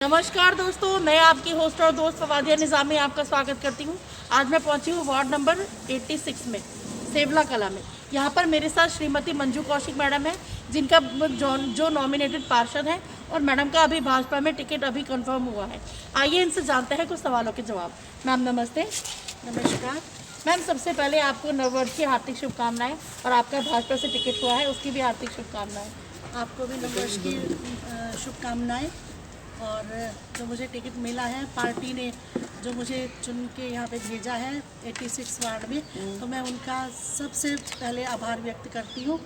नमस्कार दोस्तों, मैं आपकी होस्ट और दोस्त फवादिया निज़ामी आपका स्वागत करती हूँ। आज मैं पहुँची हूँ वार्ड नंबर 86 में, सेवला कला में। यहाँ पर मेरे साथ श्रीमती मंजू कौशिक मैडम है, जिनका जो नॉमिनेटेड पार्षद हैं, और मैडम का अभी भाजपा में टिकट अभी कंफर्म हुआ है। आइए इनसे जानते हैं कुछ सवालों के जवाब। मैम नमस्ते। नमस्कार मैम, सबसे पहले आपको नववर्ष की हार्दिक शुभकामनाएँ, और आपका भाजपा से टिकट हुआ है उसकी भी हार्दिक शुभकामनाएँ। आपको भी नववर्ष की शुभकामनाएं। और जो मुझे टिकट मिला है, पार्टी ने जो मुझे चुन के यहाँ पे भेजा है 86 वार्ड में, तो मैं उनका सबसे पहले आभार व्यक्त करती हूँ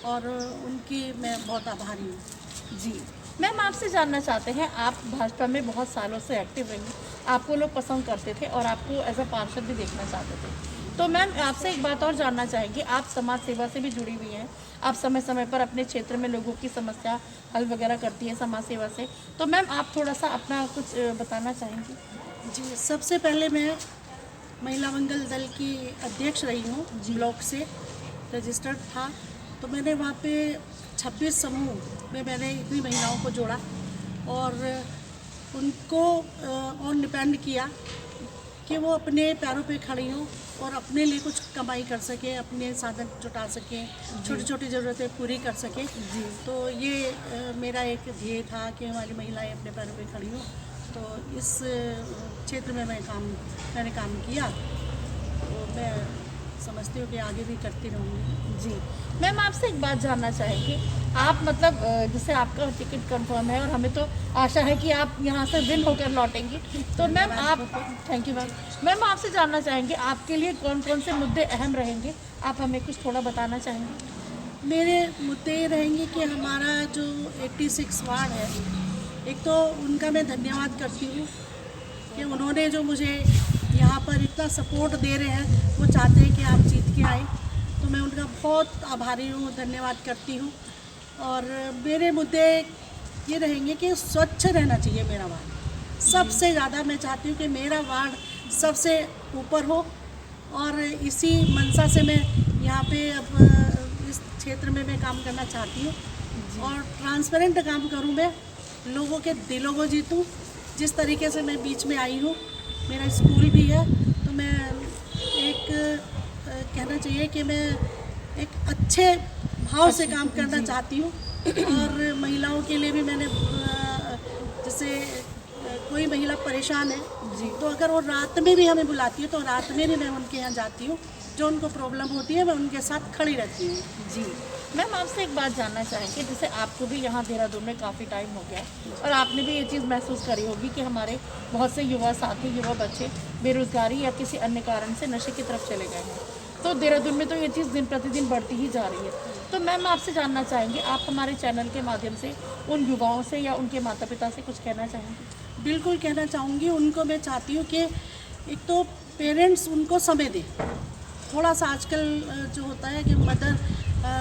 और उनकी मैं बहुत आभारी हूँ। जी मैम, आपसे जानना चाहते हैं, आप भाजपा में बहुत सालों से एक्टिव रही, आपको लोग पसंद करते थे और आपको एज अ पार्षद भी देखना चाहते थे। तो मैम, आपसे एक बात और जानना चाहेंगे, आप समाज सेवा से भी जुड़ी हुई हैं, आप समय समय पर अपने क्षेत्र में लोगों की समस्या हल वगैरह करती है समाज सेवा से। तो मैम, आप थोड़ा सा अपना कुछ बताना चाहेंगी? जी, सबसे पहले मैं महिला मंगल दल की अध्यक्ष रही हूँ, ब्लॉक से रजिस्टर्ड था। तो मैंने वहाँ पे 26 समूह में मैंने इतनी महिलाओं को जोड़ा और उनको ऑन डिपेंड किया कि वो अपने पैरों पे खड़ी हों और अपने लिए कुछ कमाई कर सकें, अपने साधन जुटा सकें, छोटी छोटी ज़रूरतें पूरी कर सकें। जी। तो ये मेरा एक ध्येय था कि हमारी महिलाएं अपने पैरों पे खड़ी हों। तो इस क्षेत्र में मैंने काम किया। तो मैं समझती हूँ कि आगे भी करती रहूँगी। जी मैम, आपसे एक बात जानना चाहेंगे, आप मतलब जैसे आपका टिकट कंफर्म है और हमें तो आशा है कि आप यहाँ से विन होकर लौटेंगी। तो मैम आप, थैंक यू मैम। मैम, आपसे जानना चाहेंगे, आपके लिए कौन कौन से मुद्दे अहम रहेंगे, आप हमें कुछ थोड़ा बताना चाहेंगे? मेरे मुद्दे ये रहेंगे कि हमारा जो 86 वार्ड है, एक तो उनका मैं धन्यवाद करती हूँ कि उन्होंने जो मुझे यहाँ पर इतना सपोर्ट दे रहे हैं, वो चाहते हैं कि आप जीत के आए। तो मैं उनका बहुत आभारी हूँ, धन्यवाद करती हूँ। और मेरे मुद्दे ये रहेंगे कि स्वच्छ रहना चाहिए मेरा वार्ड। सबसे ज़्यादा मैं चाहती हूँ कि मेरा वार्ड सबसे ऊपर हो, और इसी मंशा से मैं यहाँ पे अब इस क्षेत्र में मैं काम करना चाहती हूँ और ट्रांसपेरेंट काम करूँ। मैं लोगों के दिलों को जीतूँ। जिस तरीके से मैं बीच में आई हूँ, मेरा स्कूल भी है, तो मैं एक कहना चाहिए कि मैं एक अच्छे भाव से काम करना चाहती हूँ। और महिलाओं के लिए भी मैंने जैसे कोई महिला परेशान है जी, तो अगर वो रात में भी हमें बुलाती है तो रात में भी मैं उनके यहाँ जाती हूँ। जो उनको प्रॉब्लम होती है मैं उनके साथ खड़ी रहती हूँ। जी मैम, आपसे एक बात जानना चाहेंगे, जैसे आपको भी यहाँ देहरादून में काफ़ी टाइम हो गया और आपने भी ये चीज़ महसूस करी होगी कि हमारे बहुत से युवा साथी, युवा बच्चे बेरोज़गारी या किसी अन्य कारण से नशे की तरफ चले गए हैं। तो देहरादून में तो ये चीज़ दिन प्रतिदिन बढ़ती ही जा रही है। तो मैम, आपसे जानना चाहेंगे, आप हमारे चैनल के माध्यम से उन युवाओं से या उनके माता पिता से कुछ कहना चाहेंगे? बिल्कुल कहना चाहूँगी। उनको मैं चाहती हूँ कि एक तो पेरेंट्स उनको समय दें। थोड़ा सा आजकल जो होता है कि मदर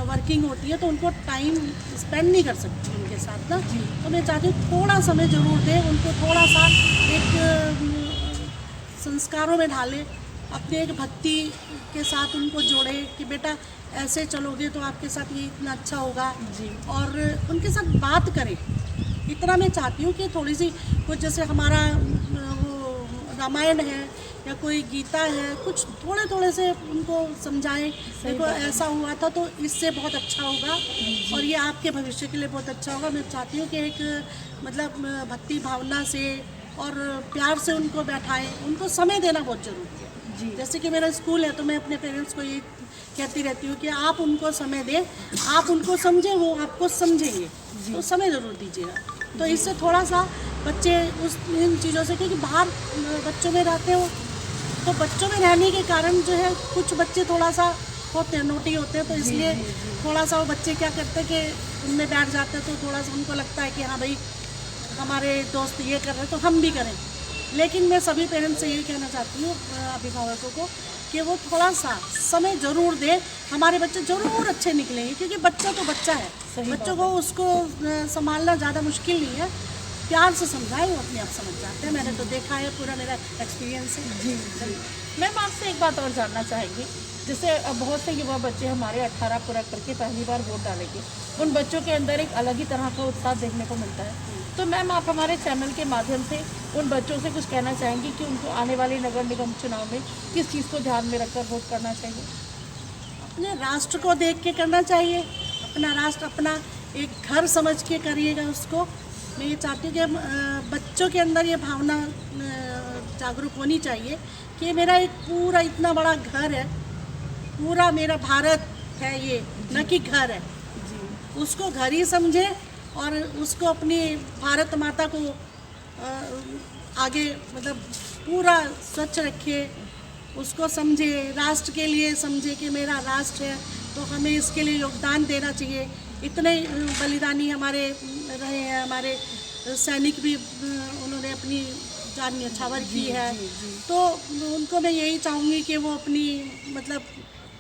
वर्किंग होती है, तो उनको टाइम स्पेंड नहीं कर सकती उनके साथ ना। तो मैं चाहती हूँ थोड़ा समय ज़रूर दें उनको, थोड़ा सा एक संस्कारों में ढालें, अपने एक भक्ति के साथ उनको जोड़े कि बेटा ऐसे चलोगे तो आपके साथ ये इतना अच्छा होगा जी। और उनके साथ बात करें। इतना मैं चाहती हूँ कि थोड़ी सी कुछ, जैसे हमारा वो रामायण है या कोई गीता है, कुछ थोड़े थोड़े से उनको समझाएं, देखो ऐसा हुआ था तो इससे बहुत अच्छा होगा और ये आपके भविष्य के लिए बहुत अच्छा होगा। मैं चाहती हूँ कि एक मतलब भक्ति भावना से और प्यार से उनको बैठाएं। उनको समय देना बहुत ज़रूरी है जी। जैसे कि मेरा स्कूल है, तो मैं अपने पेरेंट्स को ये कहती रहती हूँ कि आप उनको समय दें, आप उनको समझें, वो आपको समझेंगे, तो समय ज़रूर दीजिएगा। तो इससे थोड़ा सा बच्चे इन चीज़ों से, क्योंकि बाहर बच्चों में रहते हो, तो बच्चों में रहने के कारण जो है कुछ बच्चे थोड़ा सा होते हैं, नोटी होते हैं, तो इसलिए थोड़ा सा वो बच्चे क्या करते हैं कि उनमें बैठ जाते हैं, तो थोड़ा सा उनको लगता है कि हाँ भाई हमारे दोस्त ये कर रहे हैं तो हम भी करें। लेकिन मैं सभी पेरेंट्स से यही कहना चाहती हूँ, अभिभावकों को, कि वो थोड़ा सा समय ज़रूर दें। हमारे बच्चे ज़रूर अच्छे निकलेंगे, क्योंकि बच्चा तो बच्चा है। बच्चों को उसको संभालना ज़्यादा मुश्किल नहीं है। प्यार से समझाए, वो अपने आप समझ जाते हैं। मैंने तो देखा है, पूरा मेरा एक्सपीरियंस है जी जी। मैम, आपसे एक बात और जानना चाहेंगी, जैसे बहुत से युवा बच्चे हमारे 18 पूरा करके पहली बार वोट डालेंगे, उन बच्चों के अंदर एक अलग ही तरह का उत्साह देखने को मिलता है। तो मैम आप हमारे चैनल के माध्यम से उन बच्चों से कुछ कहना चाहेंगी कि उनको आने वाले नगर निगम चुनाव में किस चीज़ को ध्यान में रखकर वोट करना चाहिए? अपने राष्ट्र को देख के करना चाहिए। अपना राष्ट्र अपना एक घर समझ के करिएगा उसको। मैं ये चाहती हूँ कि बच्चों के अंदर ये भावना जागरूक होनी चाहिए कि मेरा एक पूरा इतना बड़ा घर है, पूरा मेरा भारत है ये, न कि घर है। उसको घर ही समझे और उसको अपनी भारत माता को आगे मतलब पूरा स्वच्छ रखे, उसको समझे, राष्ट्र के लिए समझे कि मेरा राष्ट्र है तो हमें इसके लिए योगदान देना चाहिए। इतने बलिदानी हमारे रहे हैं, हमारे सैनिक भी उन्होंने अपनी जान न्यौछावर की है। तो उनको मैं यही चाहूँगी कि वो अपनी मतलब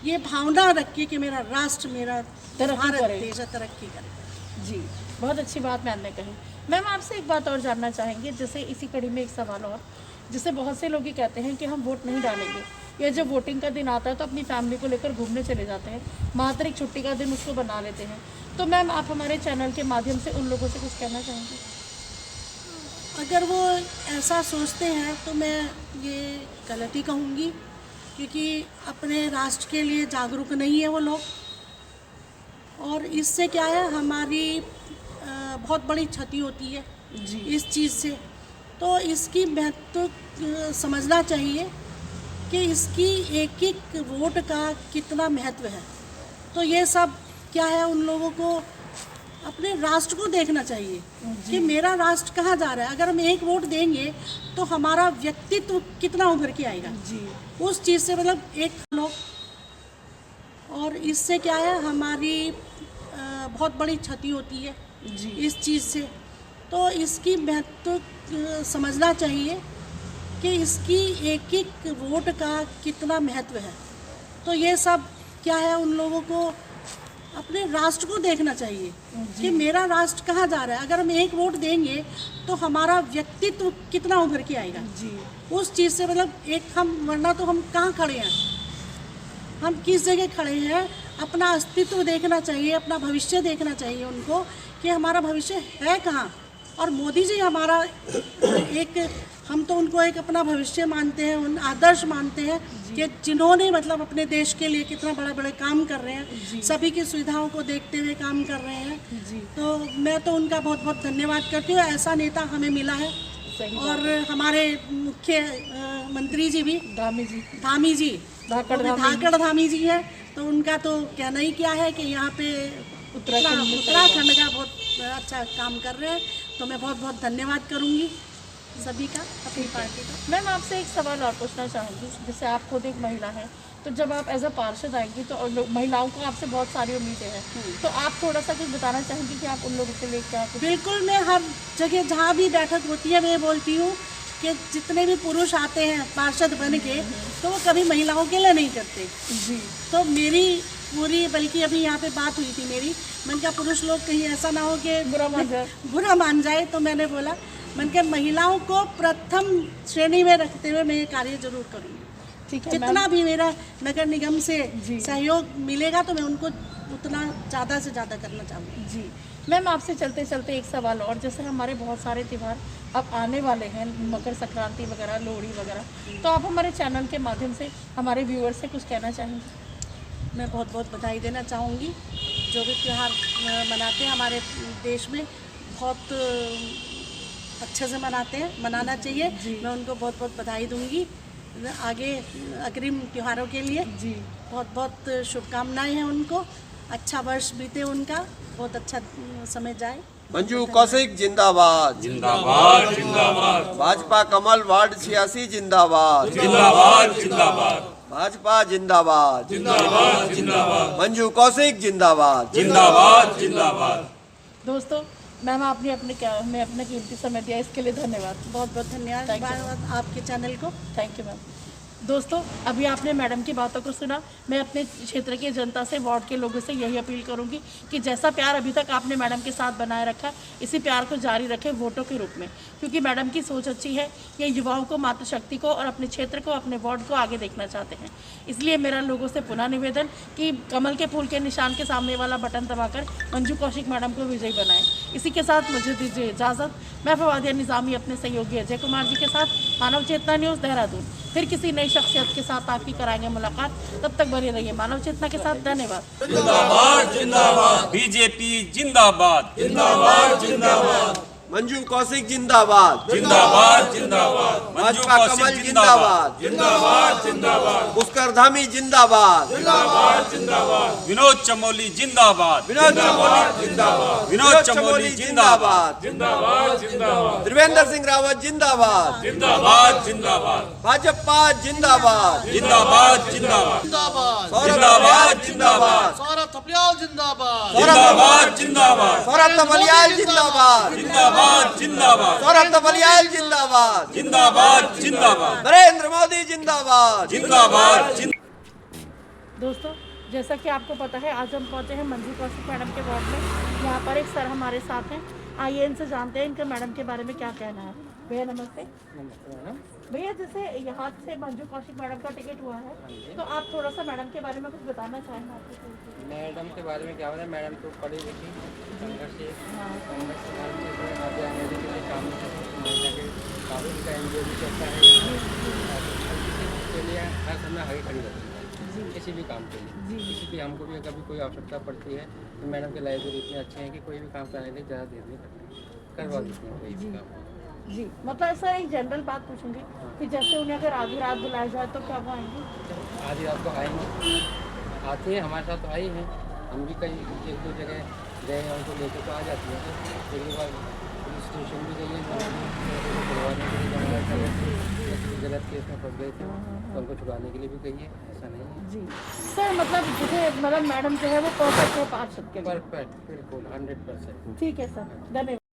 ये भावना रखे कि मेरा राष्ट्र, मेरा भारत देश तरक्की करे। जी, बहुत अच्छी बात मैम ने कही। मैम आपसे एक बात और जानना चाहेंगे, जैसे इसी कड़ी में एक सवाल और, जैसे बहुत से लोग ये कहते हैं कि हम वोट नहीं डालेंगे, या जब वोटिंग का दिन आता है तो अपनी फैमिली को लेकर घूमने चले जाते हैं, मात्र एक छुट्टी का दिन उसको बना लेते हैं। तो मैम आप हमारे चैनल के माध्यम से उन लोगों से कुछ कहना चाहेंगे? अगर वो ऐसा सोचते हैं तो मैं ये गलती कहूँगी, क्योंकि अपने राष्ट्र के लिए जागरूक नहीं है वो लोग। और इससे क्या है, हमारी बहुत बड़ी क्षति होती है जी। इस चीज़ से। तो इसकी महत्व समझना चाहिए कि इसकी एक एक वोट का कितना महत्व है। तो ये सब क्या है, उन लोगों को अपने राष्ट्र को देखना चाहिए कि मेरा राष्ट्र कहाँ जा रहा है। अगर हम एक वोट देंगे तो हमारा व्यक्तित्व कितना उभर के आएगा जी। उस चीज़ से, मतलब एक लोग। और इससे क्या है, हमारी बहुत बड़ी क्षति होती है जी। इस चीज़ से। तो इसकी महत्व समझना चाहिए कि इसकी एक एक वोट का कितना महत्व है। तो ये सब क्या है, उन लोगों को अपने राष्ट्र को देखना चाहिए कि मेरा राष्ट्र कहाँ जा रहा है। अगर हम एक वोट देंगे तो हमारा व्यक्तित्व कितना उभर के आएगा जी। उस चीज़ से, मतलब एक हम, वरना तो हम कहाँ खड़े हैं, हम किस जगह खड़े हैं। अपना अस्तित्व देखना चाहिए, अपना भविष्य देखना चाहिए उनको कि हमारा भविष्य है कहाँ। और मोदी जी हमारा एक, हम तो उनको एक अपना भविष्य मानते हैं, उन आदर्श मानते हैं कि जिन्होंने मतलब अपने देश के लिए कितना बड़े बड़े काम कर रहे हैं, सभी की सुविधाओं को देखते हुए काम कर रहे हैं जी। तो मैं तो उनका बहुत बहुत धन्यवाद करती हूँ। ऐसा नेता हमें मिला है। और हमारे मुख्य मंत्री जी भी धामी जी, धामी जी, धाकड़ धामी जी है। तो उनका तो कहना ही क्या है कि यहाँ पे उत्तराखंड का बहुत अच्छा काम कर रहे हैं। तो मैं बहुत बहुत धन्यवाद करूँगी सभी का, अपनी पार्टी का। मैम आपसे एक सवाल और पूछना चाहूँगी, जैसे आप खुद एक महिला हैं, तो जब आप एज अ पार्षद आएंगी तो महिलाओं को आपसे बहुत सारी उम्मीदें हैं, तो आप थोड़ा सा कुछ बताना चाहेंगी कि आप उन लोगों के लिए क्या कुछ? बिल्कुल, मैं हर जगह जहाँ भी बैठक होती है मैं बोलती हूँ कि जितने भी पुरुष आते हैं पार्षद बन के, तो वो कभी महिलाओं के लिए नहीं करते जी। तो मेरी पूरी, बल्कि अभी यहाँ पे बात हुई थी मेरी, मैंने कहा पुरुष लोग कहीं ऐसा ना हो कि बुरा मान जाए। तो मैंने बोला, मैंने कहा महिलाओं को प्रथम श्रेणी में रखते हुए मैं ये कार्य जरूर करूँगी। ठीक है, जितना भी मेरा नगर निगम से सहयोग मिलेगा तो मैं उनको उतना ज़्यादा से ज़्यादा करना चाहूँगी। जी। मैम आपसे चलते चलते एक सवाल और, जैसे हमारे बहुत सारे त्यौहार अब आने वाले हैं, मकर संक्रांति वगैरह, लोहड़ी वगैरह, तो आप हमारे चैनल के माध्यम से हमारे व्यूअर्स से कुछ कहना चाहेंगे? मैं बहुत बहुत बधाई देना चाहूँगी। जो भी त्यौहार मनाते हैं हमारे देश में, बहुत अच्छे से मनाते हैं, मनाना चाहिए। मैं उनको बहुत बहुत बधाई दूँगी आगे अग्रिम त्योहारों के लिए। जी। बहुत बहुत शुभकामनाएं हैं उनको। अच्छा वर्ष बीते उनका, बहुत अच्छा समय जाए। मंजू कौशिक जिंदाबाद, जिंदाबाद जिंदाबाद भाजपा कमल वार्ड 86 जिंदाबाद, जिंदाबाद जिंदाबाद भाजपा जिंदाबाद, जिंदाबाद जिंदाबाद मंजू कौशिक जिंदाबाद। जिंदाबाद जिंदाबाद। दोस्तों, मैम आपने हमें अपना कीमती समय दिया, इसके लिए धन्यवाद। बहुत बहुत धन्यवाद Thank you. आपके चैनल को। Thank you ma'am. दोस्तों, अभी आपने मैडम की बातों को सुना। मैं अपने क्षेत्र की जनता से, वार्ड के लोगों से यही अपील करूंगी कि जैसा प्यार अभी तक आपने मैडम के साथ बनाए रखा, इसी प्यार को जारी रखें वोटों के रूप में, क्योंकि मैडम की सोच अच्छी है। ये युवाओं को, मातृशक्ति को और अपने क्षेत्र को, अपने वार्ड को आगे देखना चाहते हैं। इसलिए मेरा लोगों से पुनः निवेदन कि कमल के फूल के निशान के सामने वाला बटन दबाकर मंजू कौशिक मैडम को विजयी बनाएं। इसी के साथ मुझे दीजिए इजाज़त। मैं फवादिया निज़ामी अपने सहयोगी अजय कुमार जी के साथ, मानव चेतना न्यूज़, देहरादून। फिर किसी नई शख्सियत के साथ आपकी कराएंगे मुलाकात। तब तक बने रहिए मानव चेतना के साथ। धन्यवाद। जिंदाबाद जिंदाबाद बीजेपी जिंदाबाद जिंदाबाद जिंदाबाद मंजू कौशिक जिंदाबाद जिंदाबाद जिंदाबाद भाजपा कमल जिंदाबाद जिंदाबाद जिंदाबाद पुष्कर धामी जिंदाबाद जिंदाबाद जिंदाबाद विनोद चमोली जिंदाबाद विनोद चमोली जिंदाबाद विनोद चमोली जिंदाबाद जिंदाबाद जिंदाबाद त्रिवेंद्र सिंह रावत जिंदाबाद जिंदाबाद जिंदाबाद भाजपा जिंदाबाद जिंदाबाद जिंदाबाद जिंदाबाद जिंदाबाद सौरभ थपलियाल जिंदाबाद, जिंदाबाद जिंदाबाद सौरभ तपलियाल जिंदाबाद जिंदाबाद जिंदाबाद सौरभ तपलियाल जिंदाबाद जिंदाबाद जिंदाबाद नरेंद्र मोदी जिंदाबाद जिंदाबाद दोस्तों, जैसा कि आपको पता है, आज हम पहुंचे हैं मंजू कौशिक मैडम के वार्ड में। यहाँ पर एक सर हमारे साथ हैं। आइए इनसे जानते हैं इनके मैडम के बारे में क्या कहना है। भैया नमस्ते। भैया, जैसे यहाँ से मंजू कौशिक मैडम का टिकट हुआ है, तो आप थोड़ा सा मैडम के बारे में कुछ बताना चाहेंगे आपको? मैडम के बारे में क्या बताया, मैडम तो पढ़ी लिखी, संघर्ष से आगे आने के लिए काम महिला के काफ़ी का एनजीओ भी चलता है के लिए हर समय आगे खड़ी रहती है किसी भी काम के लिए। किसी भी हमको भी कभी कोई आवश्यकता पड़ती है तो मैडम के लाइब्रेरी इतने अच्छे हैं कि कोई भी काम कराने के लिए ज़्यादा देर नहीं करती, करवा देती हैं कोई भी काम। जी, मतलब सर एक जनरल बात पूछूंगी कि जैसे उन्हें अगर आधी रात बुलाया जाए तो क्या वो आएंगे? आधी रात को आएंगे, आते हैं, हमारे साथ तो आई हैं। हम भी कहीं एक दो जगह गए हैं, उनको लेकर तो आ जाती हैं। एक बार पुलिस स्टेशन भी गई है, गलत केस में फंस गए थे तो उनको छुड़ाने के लिए भी गई है, ऐसा नहीं है। जी सर, मतलब जैसे मतलब मैडम जो है वो परफेक्ट है 5 के लिए। परफेक्ट, बिल्कुल 100%। ठीक है सर, धन्यवाद।